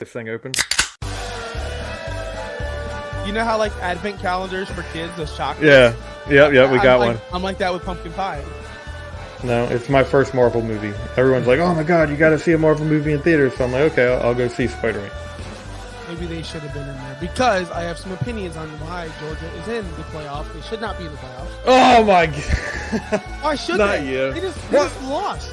This thing open. You know how like advent calendars for kids, those chocolates? Yeah. Yep. We got one. I'm like that with pumpkin pie. No, it's my first Marvel movie. Everyone's like, "Oh my god, you got to see a Marvel movie in theaters." So I'm like, "Okay, I'll go see Spider-Man." Maybe they should have been in there because I have some opinions on why Georgia is in the playoffs. They should not be in the playoffs. Oh my god! Why should Not they? you. They just lost.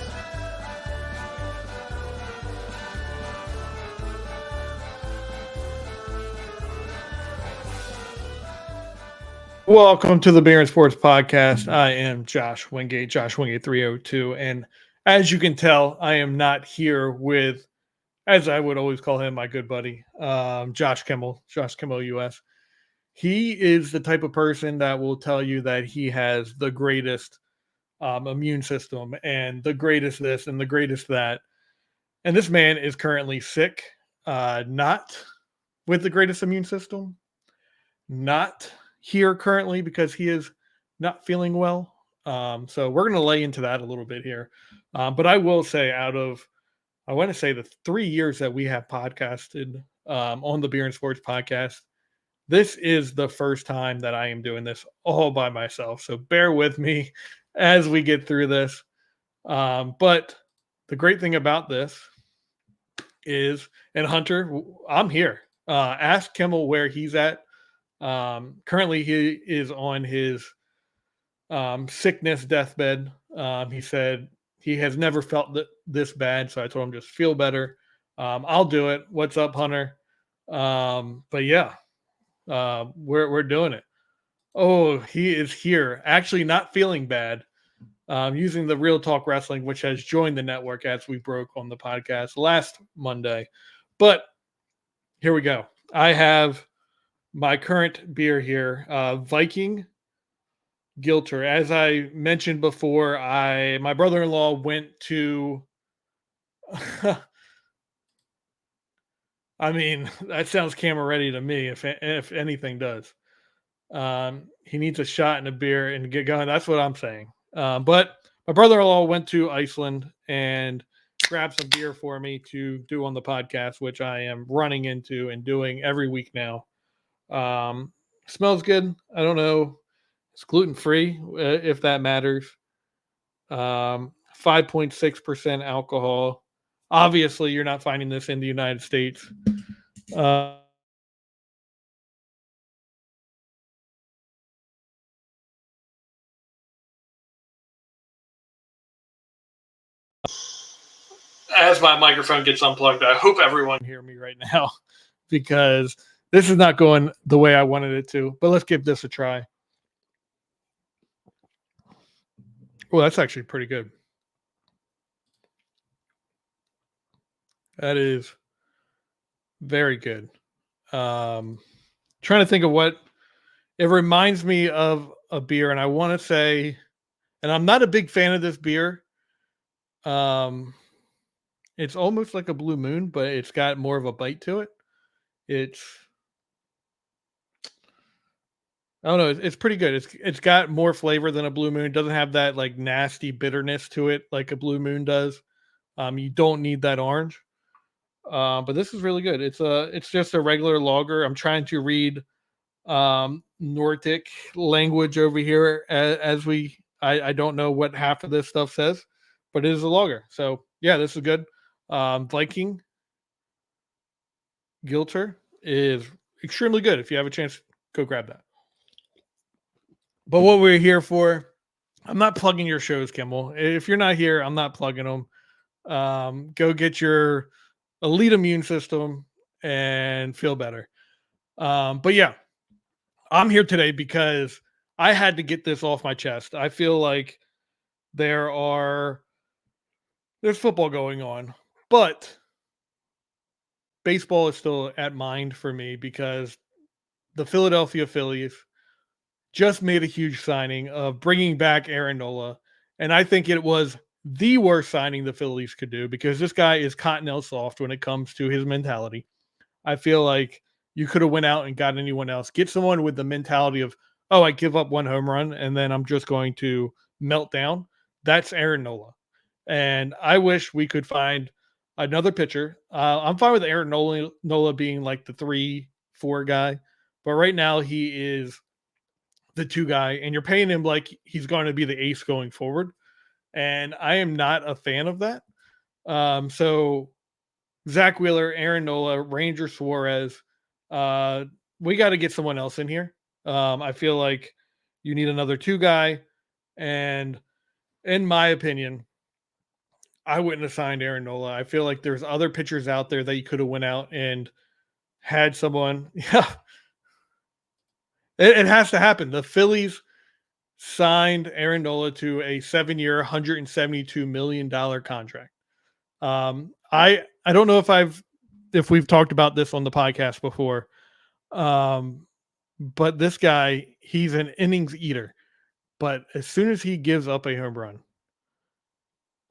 Welcome to the Beer and Sports Podcast. I am Josh Wingate, Josh Wingate 302, and as you can tell, I am not here with, as I would always call him, my good buddy, Josh Kimmel US. He is the type of person that will tell you that he has the greatest immune system and the greatest this and the greatest that. And this man is currently sick, not with the greatest immune system, not here currently because he is not feeling well. So we're going to lay into that a little bit here. But I will say I want to say the 3 years that we have podcasted on the Beer and Sports Podcast, this is the first time that I am doing this all by myself. So bear with me as we get through this. But the great thing about this is, and Hunter, I'm here. Ask Kimmel where he's at. Currently, he is on his sickness deathbed. He said he has never felt this bad, so I told him just feel better. I'll do it. What's up, Hunter? But yeah, we're doing it. Oh, he is here. Actually, not feeling bad. Using the Real Talk Wrestling, which has joined the network as we broke on the podcast last Monday. But here we go. I have my current beer here, Viking Gilter. As I mentioned before, my brother-in-law went to I mean, that sounds camaraderie to me, if anything does. He needs a shot and a beer and get going. That's what I'm saying. But my brother-in-law went to Iceland and grabbed some beer for me to do on the podcast, which I am running into and doing every week now. Smells good. I don't know. It's gluten-free, if that matters. 5.6% alcohol. Obviously, you're not finding this in the United States. As my microphone gets unplugged, I hope everyone can hear me right now because this is not going the way I wanted it to. But let's give this a try. Well, that's actually pretty good. That is very good. Trying to think of what it reminds me of a beer, and I want to say, and I'm not a big fan of this beer. It's almost like a Blue Moon, but it's got more of a bite to it. I don't know. It's pretty good. It's got more flavor than a Blue Moon. It doesn't have that like nasty bitterness to it like a Blue Moon does. You don't need that orange. But this is really good. It's just a regular lager. I'm trying to read Nordic language over here as I don't know what half of this stuff says, but it is a lager. So yeah, this is good. Viking Gilter is extremely good. If you have a chance, go grab that. But what we're here for, I'm not plugging your shows, Kimmel. If you're not here, I'm not plugging them. Go get your elite immune system and feel better. But yeah, I'm here today because I had to get this off my chest. I feel like there's football going on, but baseball is still at mind for me because the Philadelphia Phillies just made a huge signing of bringing back Aaron Nola. And I think it was the worst signing the Phillies could do because this guy is Continental soft when it comes to his mentality. I feel like you could have went out and got anyone else. Get someone with the mentality of, oh, I give up one home run and then I'm just going to melt down. That's Aaron Nola. And I wish we could find another pitcher. I'm fine with Aaron Nola being like the 3-4 guy, but right now he is the 2 guy, and you're paying him like he's going to be the ace going forward. And I am not a fan of that. So Zach Wheeler, Aaron Nola, Ranger Suarez. Uh, we got to get someone else in here. I feel like you need another 2 guy. And in my opinion, I wouldn't have signed Aaron Nola. I feel like there's other pitchers out there that you could have went out and had someone. Yeah, it has to happen. The Phillies signed Aaron Nola to a 7-year, $172 million contract. I don't know if we've talked about this on the podcast before, but this guy, he's an innings eater. But as soon as he gives up a home run,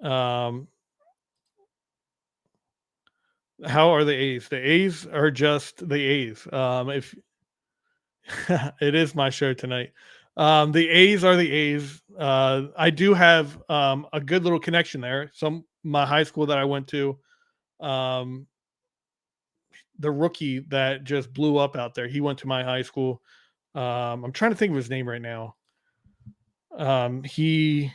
how are the A's? The A's are just the A's. If it is my show tonight, the A's are the A's. I do have a good little connection there. My high school that I went to, um, the rookie that just blew up out there. He went to my high school. I'm trying to think of his name right now. He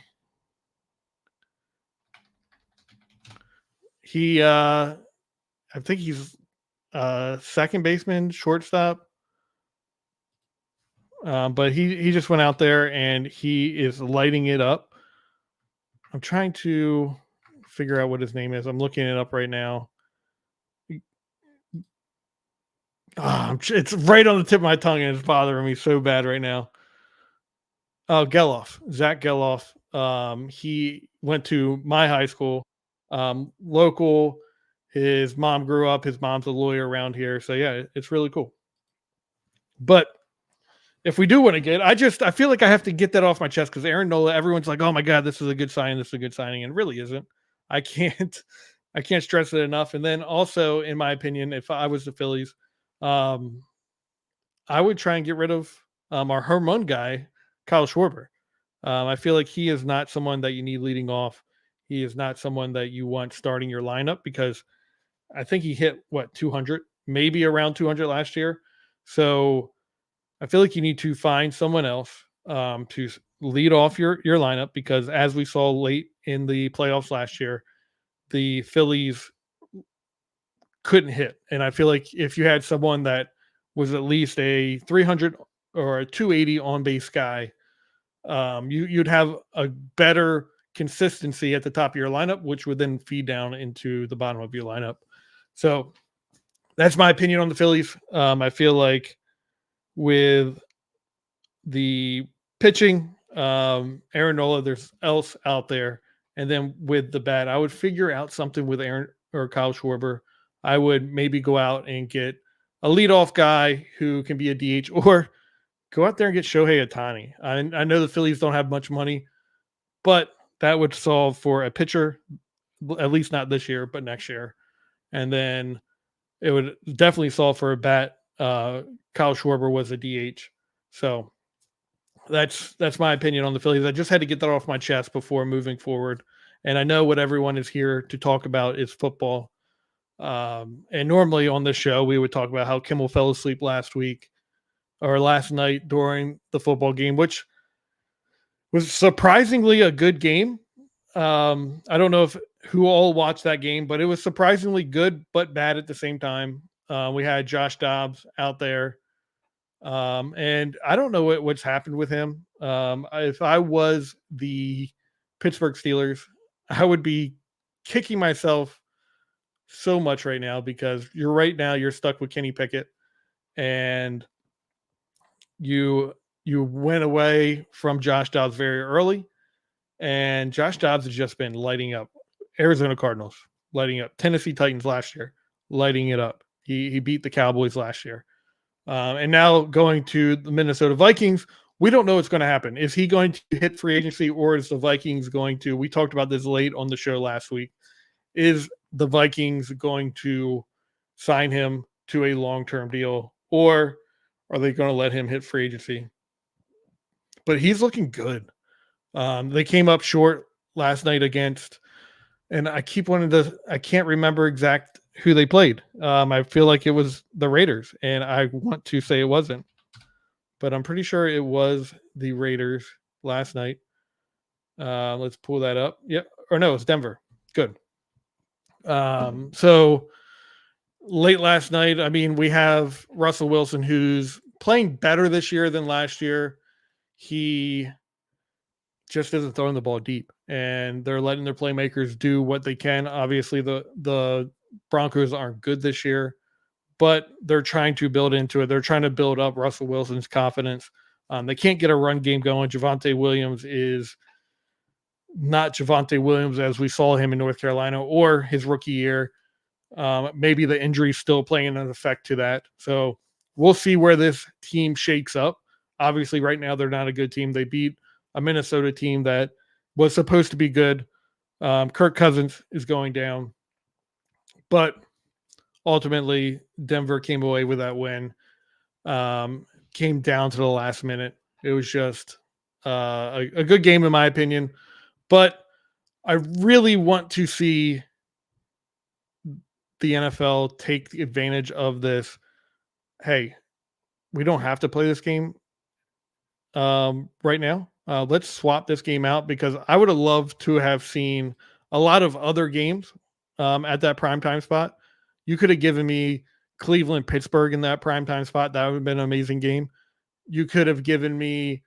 I think he's second baseman, shortstop. But he just went out there and he is lighting it up. I'm trying to figure out what his name is. I'm looking it up right now. It's right on the tip of my tongue and it's bothering me so bad right now. Oh, Geloff, Zach Geloff. He went to my high school, local. His mom grew up. His mom's a lawyer around here. So yeah, it's really cool. But if we do want to get, I feel like I have to get that off my chest because Aaron Nola, everyone's like, oh my God, this is a good signing. This is a good signing. And it really isn't. I can't stress it enough. And then also, in my opinion, if I was the Phillies, I would try and get rid of our home run guy, Kyle Schwarber. I feel like he is not someone that you need leading off. He is not someone that you want starting your lineup because I think he hit 200, maybe around 200 last year. So I feel like you need to find someone else to lead off your lineup because as we saw late in the playoffs last year, the Phillies couldn't hit. And I feel like if you had someone that was at least a 300 or a 280 on base guy, you'd have a better consistency at the top of your lineup, which would then feed down into the bottom of your lineup. So that's my opinion on the Phillies. I feel like with the pitching, Aaron Nola, there's else out there. And then with the bat, I would figure out something with Aaron or Kyle Schwarber. I would maybe go out and get a leadoff guy who can be a DH or go out there and get Shohei Ohtani. I know the Phillies don't have much money, but that would solve for a pitcher, at least not this year, but next year. And then it would definitely solve for a bat. Kyle Schwarber was a DH. So that's my opinion on the Phillies. I just had to get that off my chest before moving forward. And I know what everyone is here to talk about is football. And normally on this show, we would talk about how Kimmel fell asleep last night during the football game, which was surprisingly a good game. I don't know who all watched that game, but it was surprisingly good, but bad at the same time. We had Josh Dobbs out there. And I don't know what's happened with him. If I was the Pittsburgh Steelers, I would be kicking myself so much right now because you're stuck with Kenny Pickett and you went away from Josh Dobbs very early, and Josh Dobbs has just been lighting up. Arizona Cardinals lighting up. Tennessee Titans last year lighting it up. He beat the Cowboys last year. And now going to the Minnesota Vikings, we don't know what's going to happen. Is he going to hit free agency or is the Vikings going to, we talked about this late on the show last week, is the Vikings going to sign him to a long-term deal or are they going to let him hit free agency? But he's looking good. They came up short last night against and I can't remember exact who they played. I feel like it was the Raiders, and I want to say it wasn't, but I'm pretty sure it was the Raiders last night. Let's pull that up. Yep. Or no, it's Denver. Good. So late last night, I mean, we have Russell Wilson, who's playing better this year than last year. He just isn't throwing the ball deep, and they're letting their playmakers do what they can. Obviously, the Broncos aren't good this year, but they're trying to build into it. They're trying to build up Russell Wilson's confidence. They can't get a run game going. Javonte Williams is not Javonte Williams as we saw him in North Carolina or his rookie year. Maybe the injury is still playing an effect to that. So we'll see where this team shakes up. Obviously, right now they're not a good team. They beat a Minnesota team that was supposed to be good. Kirk Cousins is going down, but ultimately Denver came away with that win. Came down to the last minute. It was just a good game in my opinion, but I really want to see the NFL take advantage of this. Hey, we don't have to play this game right now. Let's swap this game out because I would have loved to have seen a lot of other games at that primetime spot. You could have given me Cleveland, Pittsburgh in that primetime spot. That would have been an amazing game. You could have given me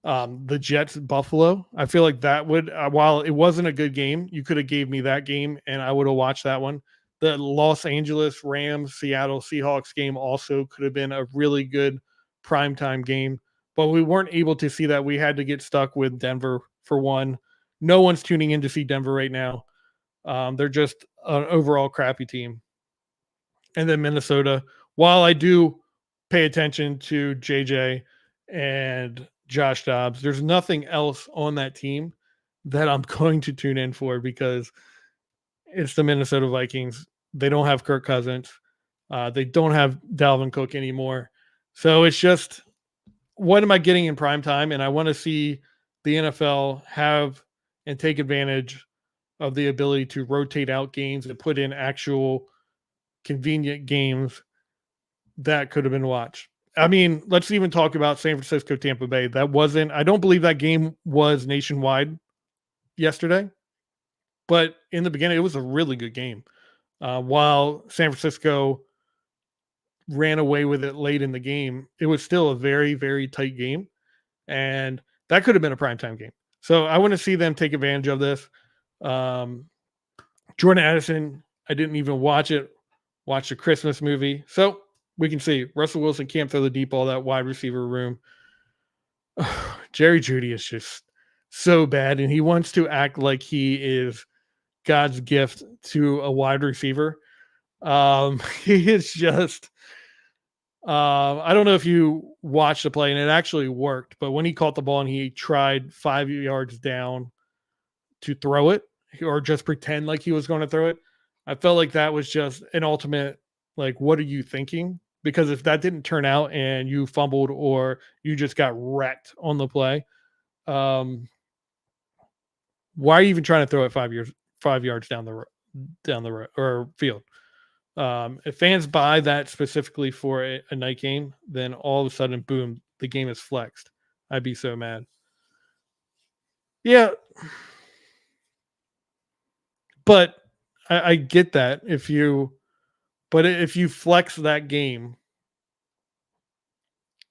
the Jets, Buffalo. I feel like that would, while it wasn't a good game, you could have gave me that game and I would have watched that one. The Los Angeles Rams, Seattle Seahawks game also could have been a really good primetime game, but we weren't able to see that. We had to get stuck with Denver for one. No one's tuning in to see Denver right now. They're just an overall crappy team. And then Minnesota, while I do pay attention to JJ and Josh Dobbs, there's nothing else on that team that I'm going to tune in for because it's the Minnesota Vikings. They don't have Kirk Cousins. They don't have Dalvin Cook anymore. So it's just, what am I getting in prime time? And I want to see the NFL have and take advantage of the ability to rotate out games and put in actual convenient games that could have been watched. I mean, let's even talk about San Francisco, Tampa Bay. I don't believe that game was nationwide yesterday, but in the beginning, it was a really good game. While San Francisco ran away with it late in the game, it was still a very, very tight game. And that could have been a primetime game. So I want to see them take advantage of this. Jordan Addison, I didn't even watch it. Watch the Christmas movie. So we can see Russell Wilson can't throw the deep ball, that wide receiver room. Jerry Jeudy is just so bad, and he wants to act like he is God's gift to a wide receiver. He is just. I don't know if you watched the play, and it actually worked. But when he caught the ball and he tried 5 yards down to throw it, or just pretend like he was going to throw it, I felt like that was just an ultimate, like, what are you thinking? Because if that didn't turn out and you fumbled or you just got wrecked on the play, why are you even trying to throw it 5 yards down the road or field? If fans buy that specifically for a night game, then all of a sudden, boom, the game is flexed. I'd be so mad. Yeah, but I get that if you flex that game,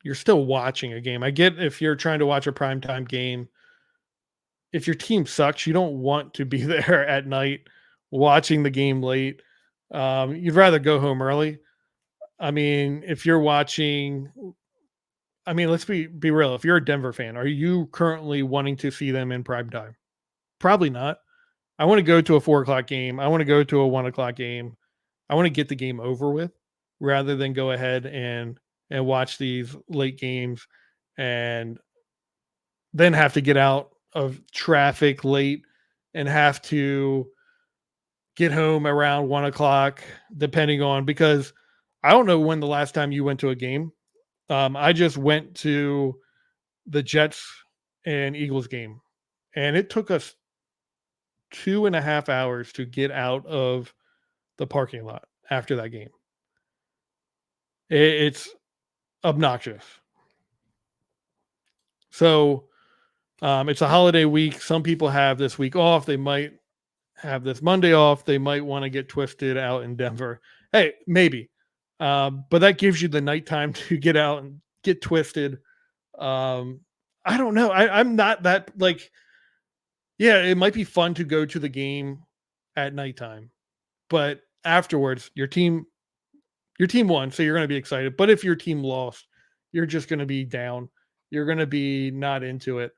you're still watching a game. I get if you're trying to watch a primetime game. If your team sucks, you don't want to be there at night watching the game late. You'd rather go home early. I mean, if you're watching, I mean, let's be real. If you're a Denver fan, are you currently wanting to see them in prime time? Probably not. I want to go to a 4 o'clock game. I want to go to a 1 o'clock game. I want to get the game over with rather than go ahead and watch these late games and then have to get out of traffic late and have to get home around 1 o'clock, depending on, because I don't know when the last time you went to a game. I just went to the Jets and Eagles game, and it took us 2.5 hours to get out of the parking lot after that game. It's obnoxious. So it's a holiday week. Some people have this week off. They might have this Monday off. They might want to get twisted out in Denver. Hey, maybe. But that gives you the nighttime to get out and get twisted. I don't know. I'm not that like, yeah, it might be fun to go to the game at nighttime, but afterwards, your team won, so you're going to be excited. But if your team lost, you're just going to be down. You're going to be not into it.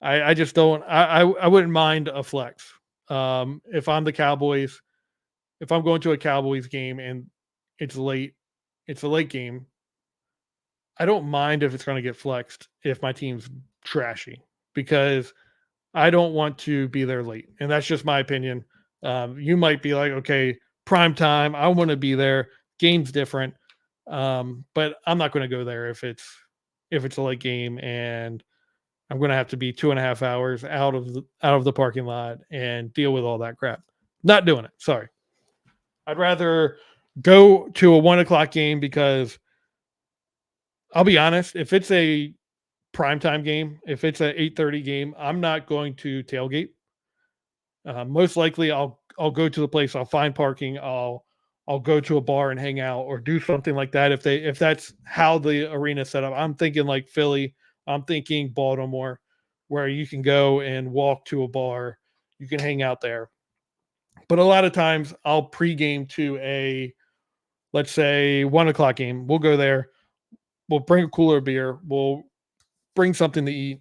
I just don't. I wouldn't mind a flex. If I'm the Cowboys, if I'm going to a Cowboys game and it's late, it's a late game. I don't mind if it's going to get flexed if my team's trashy because I don't want to be there late, and that's just my opinion. You might be like, okay, prime time. I want to be there. Game's different, but I'm not going to go there if it's a late game, and I'm going to have to be 2.5 hours out of the parking lot and deal with all that crap. Not doing it. Sorry. I'd rather go to a 1 o'clock game because I'll be honest. If it's a primetime game, if it's an 8:30 game, I'm not going to tailgate. Most likely, I'll go to the place. I'll find parking. I'll go to a bar and hang out or do something like that. If that's how the arena set up, I'm thinking like Philly. I'm thinking Baltimore, where you can go and walk to a bar. You can hang out there. But a lot of times, I'll pregame to a let's say 1 o'clock game. We'll go there. We'll bring a cooler of beer. We'll bring something to eat,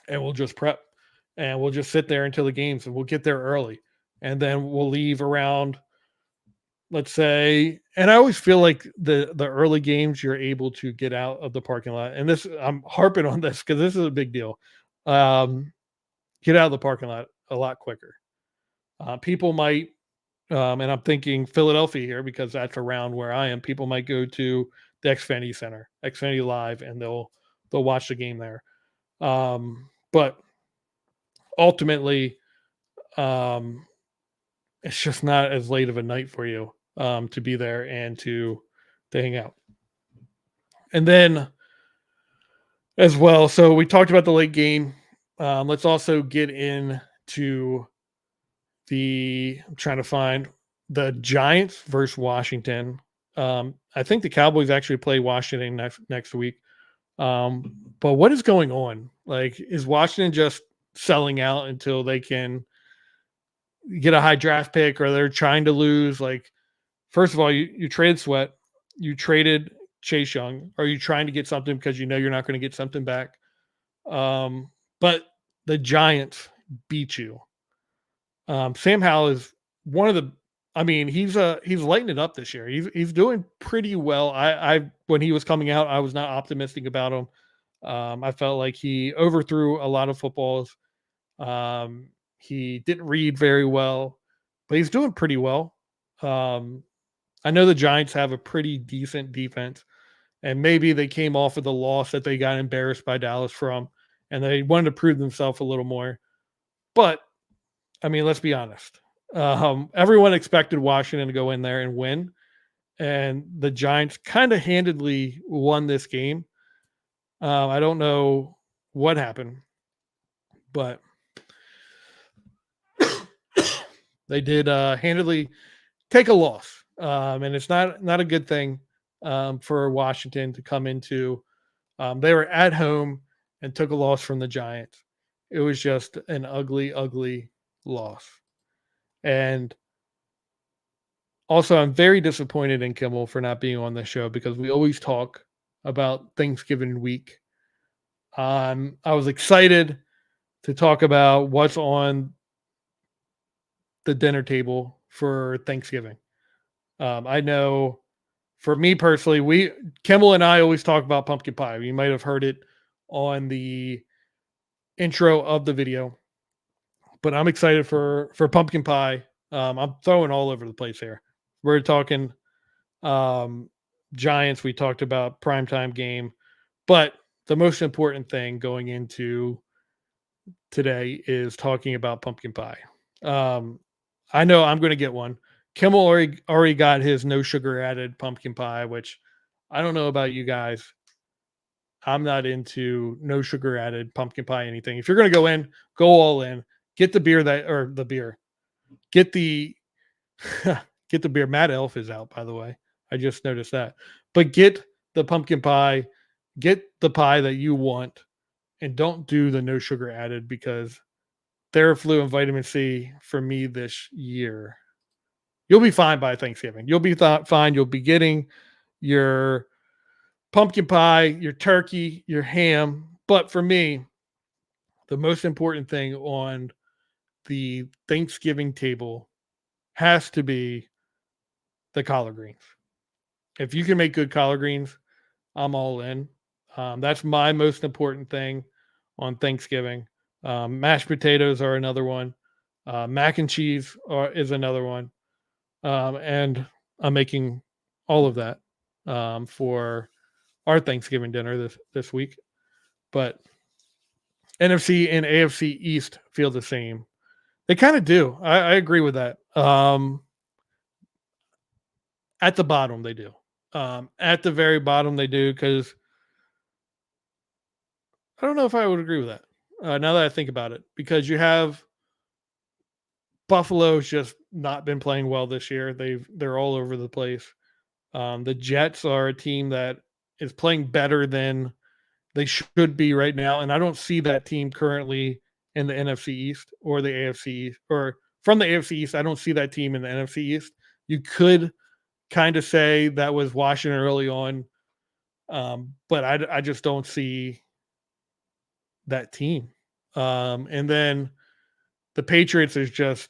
and we'll just prep. And we'll just sit there until the games, and we'll get there early, and then we'll leave around let's say, and I always feel like the early games you're able to get out of the parking lot, and this I'm harping on this because this is a big deal. Um, get out of the parking lot a lot quicker. People might, and I'm thinking Philadelphia here because that's around where I am. People might go to the Xfinity Center, Xfinity Live, and they'll watch the game there. But ultimately, um, it's just not as late of a night for you to be there and to hang out. And then as well, so we talked about the late game. Let's also get into I'm trying to find the Giants versus Washington. I think the Cowboys actually play Washington next week. But what is going on? Like, is Washington just selling out until they can get a high draft pick, or they're trying to lose? Like, first of all, you traded Sweat, you traded Chase Young. Are you trying to get something because you know you're not going to get something back? But the Giants beat you. Sam Howell is one of the. I mean, he's lighting it up this year. He's doing pretty well. I when he was coming out, I was not optimistic about him. I felt like he overthrew a lot of footballs. He didn't read very well, but he's doing pretty well. I know the Giants have a pretty decent defense, and maybe they came off of the loss that they got embarrassed by Dallas from, and they wanted to prove themselves a little more. But I mean, let's be honest. Everyone expected Washington to go in there and win, and the Giants kind of handedly won this game. I don't know what happened, but they did handedly take a loss, and it's not a good thing for Washington to come into. They were at home and took a loss from the Giants. It was just an ugly, ugly loss. And also, I'm very disappointed in Kimmel for not being on the show because we always talk about Thanksgiving week. I was excited to talk about what's on the dinner table for Thanksgiving. I know for me personally, Kimmel and I always talk about pumpkin pie. You might have heard it on the intro of the video, but I'm excited for pumpkin pie. I'm throwing all over the place here. We're talking Giants. We talked about primetime game, but the most important thing going into today is talking about pumpkin pie. I know I'm going to get one. Kimmel already got his no sugar added pumpkin pie, which I don't know about you guys. I'm not into no sugar added pumpkin pie anything. If you're going to go in, go all in. Get the beer Get the get the beer. Mad Elf is out, by the way. I just noticed that. But get the pumpkin pie. Get the pie that you want, and don't do the no sugar added because Theraflu and vitamin C for me this year. You'll be fine by Thanksgiving. You'll be fine. You'll be getting your pumpkin pie, your turkey, your ham. But for me, the most important thing on the Thanksgiving table has to be the collard greens. If you can make good collard greens, I'm all in. That's my most important thing on Thanksgiving. Mashed potatoes are another one. Mac and cheese is another one. And I'm making all of that for our Thanksgiving dinner this week. But NFC and AFC East feel the same. They kind of do. I agree with that. At the bottom, they do. At the very bottom, they do because I don't know if I would agree with that. Now that I think about it, because you have Buffalo's just not been playing well this year. They're all over the place. The Jets are a team that is playing better than they should be right now, and I don't see that team currently in the NFC East or the AFC East, or from the AFC East. I don't see that team in the NFC East. You could kind of say that was Washington early on, but I just don't see that team. And then the Patriots is just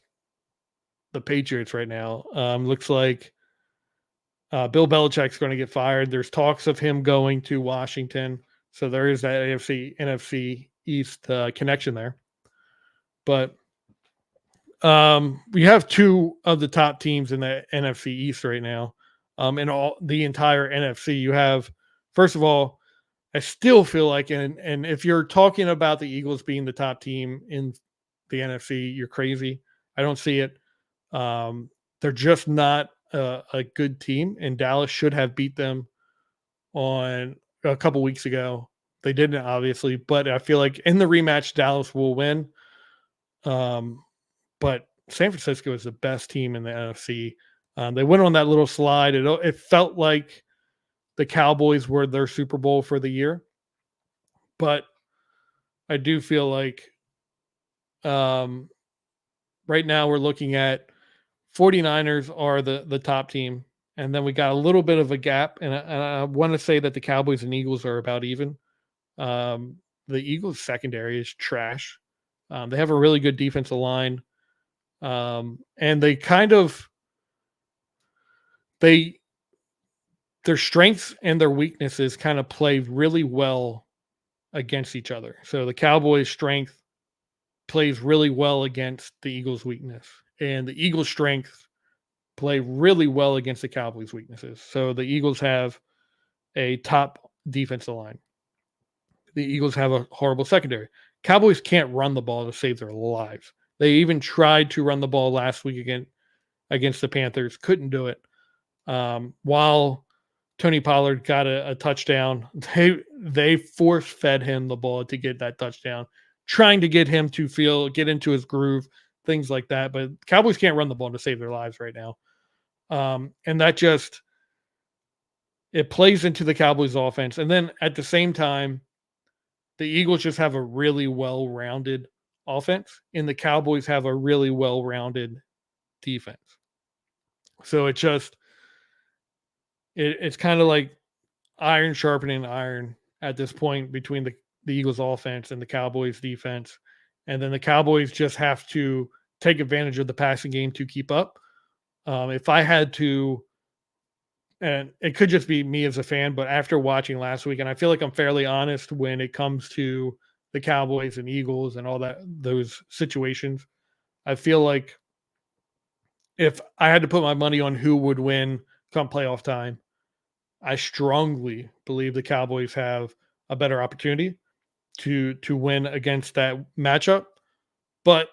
the Patriots right now. Looks like Bill Belichick's going to get fired. There's talks of him going to Washington. So there is that AFC, NFC East connection there. But we have two of the top teams in the NFC East right now. In all the entire NFC, you have, first of all, I still feel like, and if you're talking about the Eagles being the top team in the NFC, you're crazy. I don't see it. They're just not a good team, and Dallas should have beat them on a couple weeks ago. They didn't, obviously, but I feel like in the rematch, Dallas will win. But San Francisco is the best team in the NFC. They went on that little slide. It felt like the Cowboys were their Super Bowl for the year. But I do feel like right now we're looking at 49ers are the top team. And then we got a little bit of a gap. And I want to say that the Cowboys and Eagles are about even. The Eagles secondary is trash. They have a really good defensive line. And they kind of their strengths and their weaknesses kind of play really well against each other. So the Cowboys' strength plays really well against the Eagles' weakness, and the Eagles' strength play really well against the Cowboys' weaknesses. So the Eagles have a top defensive line. The Eagles have a horrible secondary. Cowboys can't run the ball to save their lives. They even tried to run the ball last week against the Panthers, couldn't do it. While Tony Pollard got a touchdown, they force fed him the ball to get that touchdown, trying to get him to get into his groove, things like that. But Cowboys can't run the ball to save their lives right now. And that just, it plays into the Cowboys offense. And then at the same time, the Eagles just have a really well-rounded offense, and the Cowboys have a really well-rounded defense. So it's kind of like iron sharpening iron at this point between the Eagles offense and the Cowboys defense. And then the Cowboys just have to take advantage of the passing game to keep up. If I had to, and it could just be me as a fan, but after watching last week, and I feel like I'm fairly honest when it comes to the Cowboys and Eagles and all those situations, I feel like if I had to put my money on who would win come playoff time, I strongly believe the Cowboys have a better opportunity to win against that matchup. But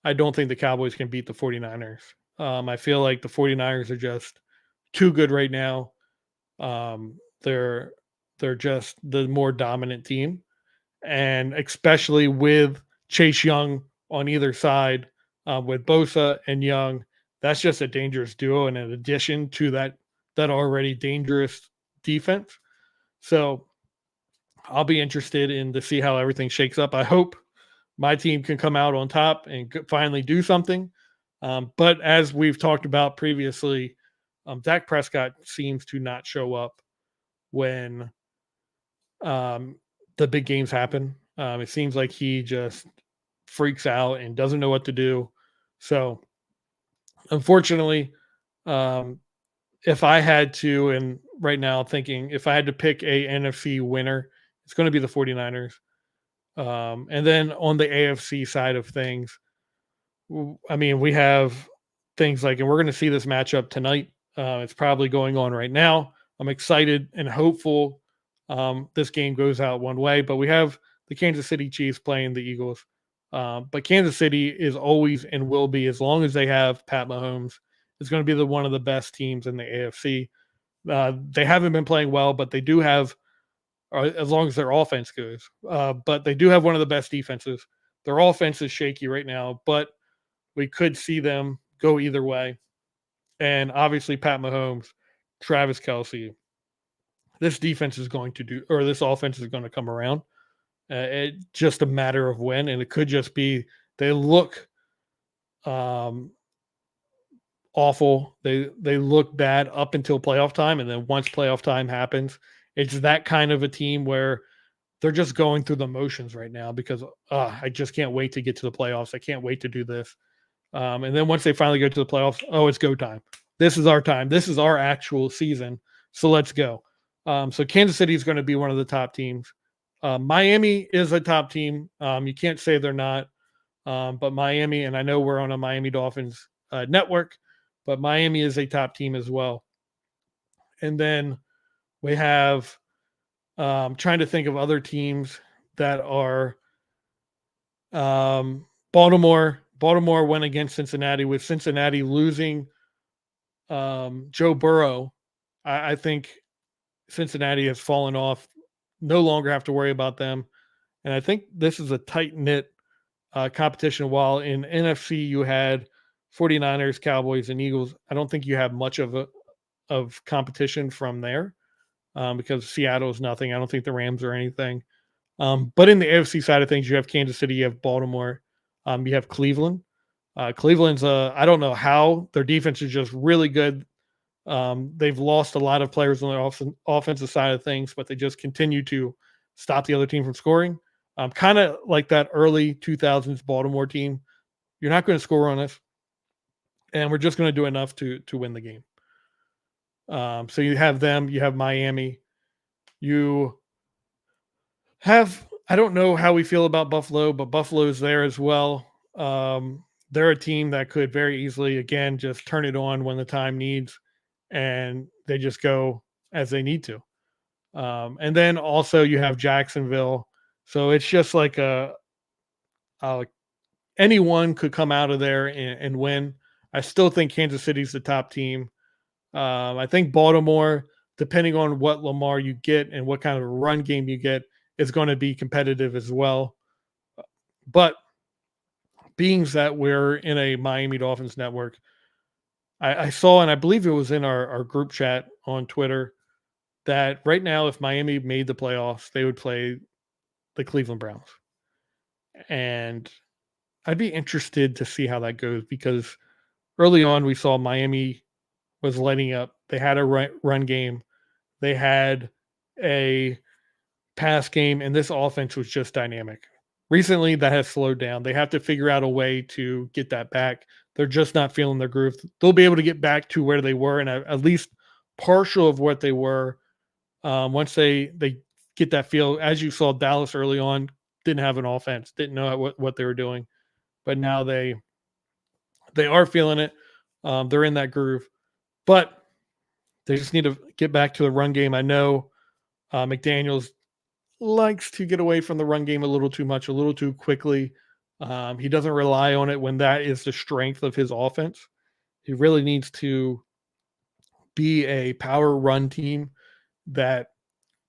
I don't think the Cowboys can beat the 49ers. I feel like the 49ers are just too good right now. They're just the more dominant team, and especially with Chase Young on either side, with Bosa and Young, that's just a dangerous duo, and in addition to that already dangerous defense. So I'll be interested in to see how everything shakes up. I hope my team can come out on top and finally do something. But as we've talked about previously, Dak Prescott seems to not show up when um, the big games happen. It seems like he just freaks out and doesn't know what to do. So, unfortunately, um, if I had to, and right now thinking if I had to pick a NFC winner, it's going to be the 49ers. And then on the AFC side of things, I mean, we have things like, and we're going to see this matchup tonight. It's probably going on right now. I'm excited and hopeful this game goes out one way, but we have the Kansas City Chiefs playing the Eagles. But Kansas City is always and will be, as long as they have Pat Mahomes, is going to be one of the best teams in the AFC. They haven't been playing well, but they do have, as long as their offense goes, but they do have one of the best defenses. Their offense is shaky right now, but we could see them go either way. And obviously, Pat Mahomes, Travis Kelsey, this defense is going to do, or this offense is going to come around. It's just a matter of when, and it could just be they look um, awful. They look bad up until playoff time, and then once playoff time happens, it's that kind of a team where they're just going through the motions right now because I just can't wait to get to the playoffs. I can't wait to do this. And then once they finally go to the playoffs, it's go time. This is our time. This is our actual season. So let's go. So Kansas City is going to be one of the top teams. Miami is a top team. You can't say they're not. But Miami, and I know we're on a Miami Dolphins network, but Miami is a top team as well. And then we have trying to think of other teams that are Baltimore. Baltimore went against Cincinnati, with Cincinnati losing Joe Burrow. I think Cincinnati has fallen off. No longer have to worry about them. And I think this is a tight-knit competition. While in NFC you had 49ers, Cowboys, and Eagles, I don't think you have much of competition from there because Seattle is nothing. I don't think the Rams are anything. But in the AFC side of things, you have Kansas City, you have Baltimore, you have Cleveland. Cleveland's, I don't know how their defense is just really good. They've lost a lot of players on the offensive side of things, but they just continue to stop the other team from scoring. Kind of like that early 2000s Baltimore team. You're not going to score on us, and we're just going to do enough to win the game. So you have them, you have Miami, you have, I don't know how we feel about Buffalo, but Buffalo's there as well. They're a team that could very easily, again, just turn it on when the time needs, and they just go as they need to. And then also you have Jacksonville. So it's just like anyone could come out of there and win. I still think Kansas City's the top team. I think Baltimore, depending on what Lamar you get and what kind of run game you get, is going to be competitive as well. But being that we're in a Miami Dolphins network, I saw, and I believe it was in our group chat on Twitter, that right now, if Miami made the playoffs, they would play the Cleveland Browns. And I'd be interested to see how that goes because early on we saw Miami was lighting up. They had a run game. They had a pass game, and this offense was just dynamic. Recently, that has slowed down. They have to figure out a way to get that back. They're just not feeling their groove. They'll be able to get back to where they were, and at least partial of what they were once they get that feel. As you saw, Dallas early on didn't have an offense, didn't know what they were doing, but now they are feeling it. They're in that groove, but they just need to get back to the run game. I know McDaniels likes to get away from the run game a little too much, a little too quickly. He doesn't rely on it when that is the strength of his offense. He really needs to be a power run team that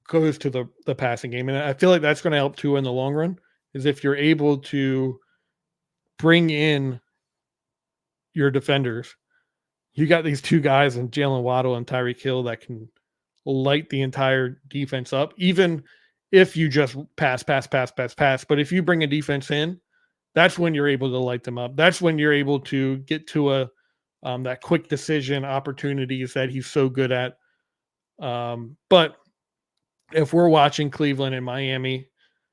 goes to the passing game. And I feel like that's going to help too in the long run, is if you're able to bring in your defenders. You got these two guys in Jalen Waddle and Tyreek Hill that can light the entire defense up, even if you just pass. But if you bring a defense in, that's when you're able to light them up. That's when you're able to get to that quick decision opportunities that he's so good at. But if we're watching Cleveland and Miami,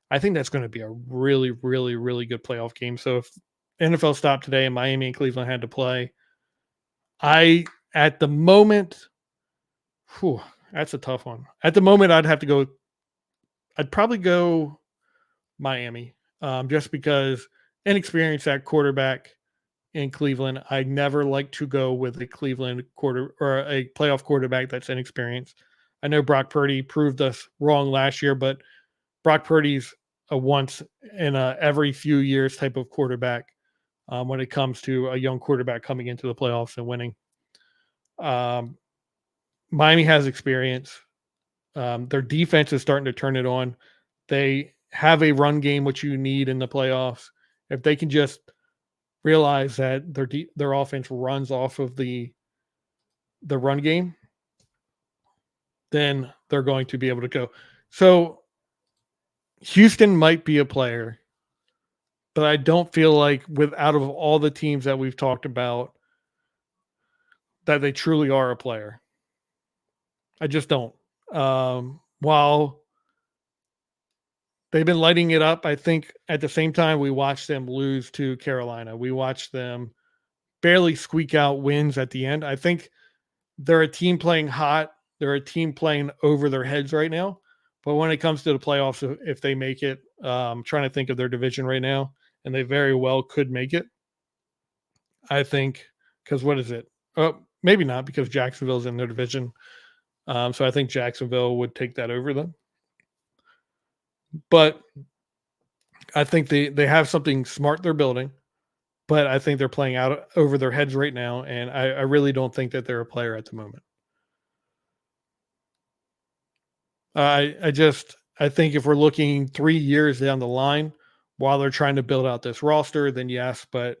I think that's going to be a really, really, really good playoff game. So if NFL stopped today and Miami and Cleveland had to play, at the moment, that's a tough one. At the moment, I'd probably go Miami, just because inexperienced at quarterback in Cleveland. I never like to go with a Cleveland quarter or a playoff quarterback that's inexperienced. I know Brock Purdy proved us wrong last year, but Brock Purdy's a once in a every few years type of quarterback when it comes to a young quarterback coming into the playoffs and winning. Miami has experience. Their defense is starting to turn it on. They have a run game, which you need in the playoffs. If they can just realize that their offense runs off of the run game, then they're going to be able to go. So Houston might be a player, but I don't feel like out of all the teams that we've talked about that they truly are a player. I just don't. While they've been lighting it up, I think at the same time we watched them lose to Carolina. We watched them barely squeak out wins at the end. I think they're a team playing hot. They're a team playing over their heads right now. But when it comes to the playoffs, if they make it, I'm trying to think of their division right now, and they very well could make it. I think, because what is it? Oh, maybe not, because Jacksonville's in their division. So I think Jacksonville would take that over them. But I think they have something smart they're building, but I think they're playing out over their heads right now, and I really don't think that they're a player at the moment. I think if we're looking 3 years down the line while they're trying to build out this roster, then yes, but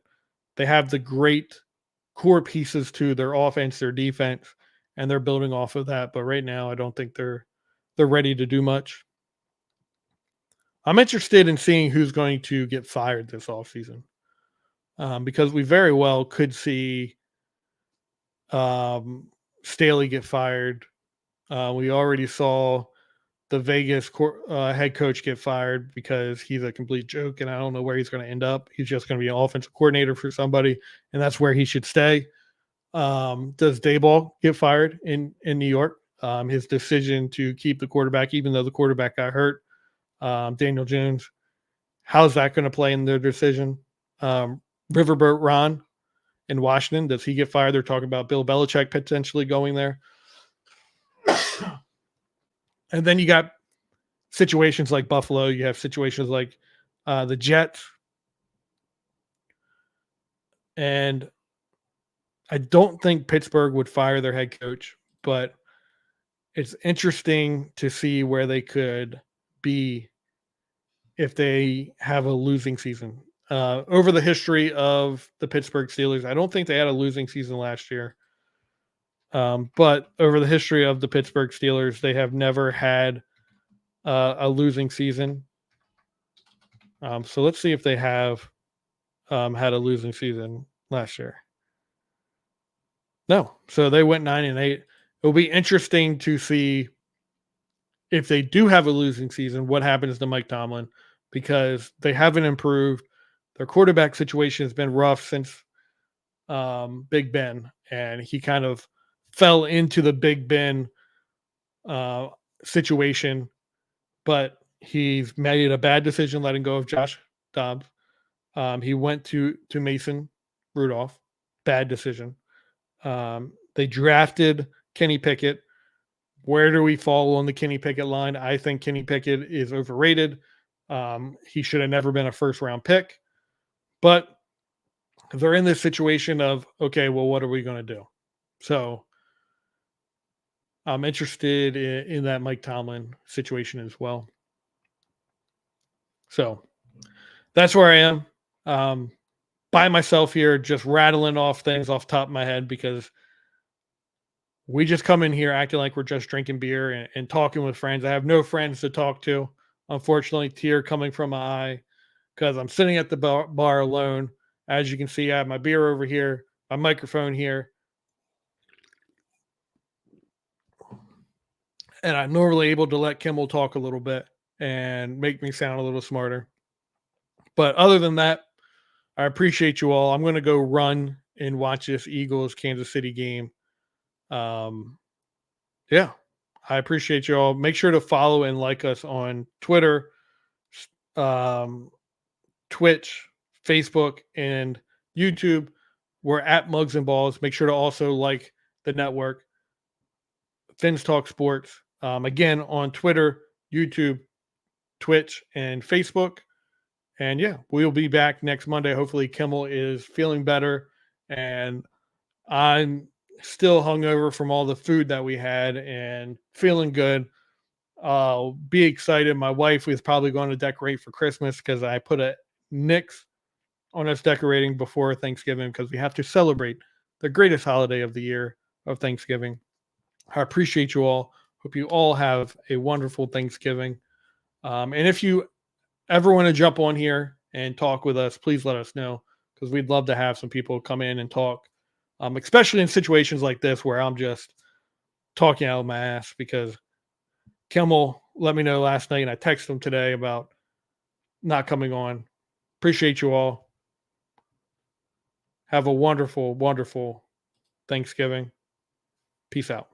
they have the great core pieces to their offense, their defense, and they're building off of that. But right now, I don't think they're ready to do much. I'm interested in seeing who's going to get fired this offseason, because we very well could see Staley get fired. We already saw the Vegas head coach get fired because he's a complete joke, and I don't know where he's going to end up. He's just going to be an offensive coordinator for somebody, and that's where he should stay. Does Daboll get fired in New York? His decision to keep the quarterback, even though the quarterback got hurt, Daniel Jones, how's that going to play in their decision? Riverboat Ron in Washington, does he get fired? They're talking about Bill Belichick potentially going there. And then you got situations like Buffalo. You have situations like the Jets. And I don't think Pittsburgh would fire their head coach, but it's interesting to see where they could be if they have a losing season. Over the history of the Pittsburgh Steelers, I don't think they had a losing season last year. But over the history of the Pittsburgh Steelers, they have never had a losing season. So let's see if they have had a losing season last year. No. So they went 9-8. It'll be interesting to see if they do have a losing season, what happens to Mike Tomlin, because they haven't improved. Their quarterback situation has been rough since Big Ben, and he kind of fell into the Big Ben situation, but he's made a bad decision letting go of Josh Dobbs. He went to Mason Rudolph. Bad decision. They drafted Kenny Pickett. Where do we fall on the Kenny Pickett line? I think Kenny Pickett is overrated. He should have never been a first-round pick. But they're in this situation of, okay, well, what are we going to do? So I'm interested in that Mike Tomlin situation as well. So that's where I am. Um, by myself here, just rattling off things off the top of my head because we just come in here acting like we're just drinking beer and talking with friends. I have no friends to talk to. Unfortunately, tear coming from my eye because I'm sitting at the bar alone. As you can see, I have my beer over here, my microphone here, and I'm normally able to let Kimmel talk a little bit and make me sound a little smarter. But other than that, I appreciate you all. I'm going to go run and watch this Eagles Kansas City game. Um, yeah, I appreciate you all. Make sure to follow and like us on Twitter, um, Twitch, Facebook, and YouTube. We're at Mugs and Balls. Make sure to also like the network, Fins Talk Sports. Again, on Twitter, YouTube, Twitch, and Facebook. And yeah, we'll be back next Monday. Hopefully, Kimmel is feeling better. And I'm still hungover from all the food that we had and feeling good. Be excited. My wife is probably going to decorate for Christmas because I put a nix on us decorating before Thanksgiving because we have to celebrate the greatest holiday of the year of Thanksgiving. I appreciate you all. Hope you all have a wonderful Thanksgiving. And if you ever want to jump on here and talk with us, please let us know because we'd love to have some people come in and talk, especially in situations like this where I'm just talking out of my ass because Kimmel let me know last night and I texted him today about not coming on. Appreciate you all. Have a wonderful, wonderful Thanksgiving. Peace out.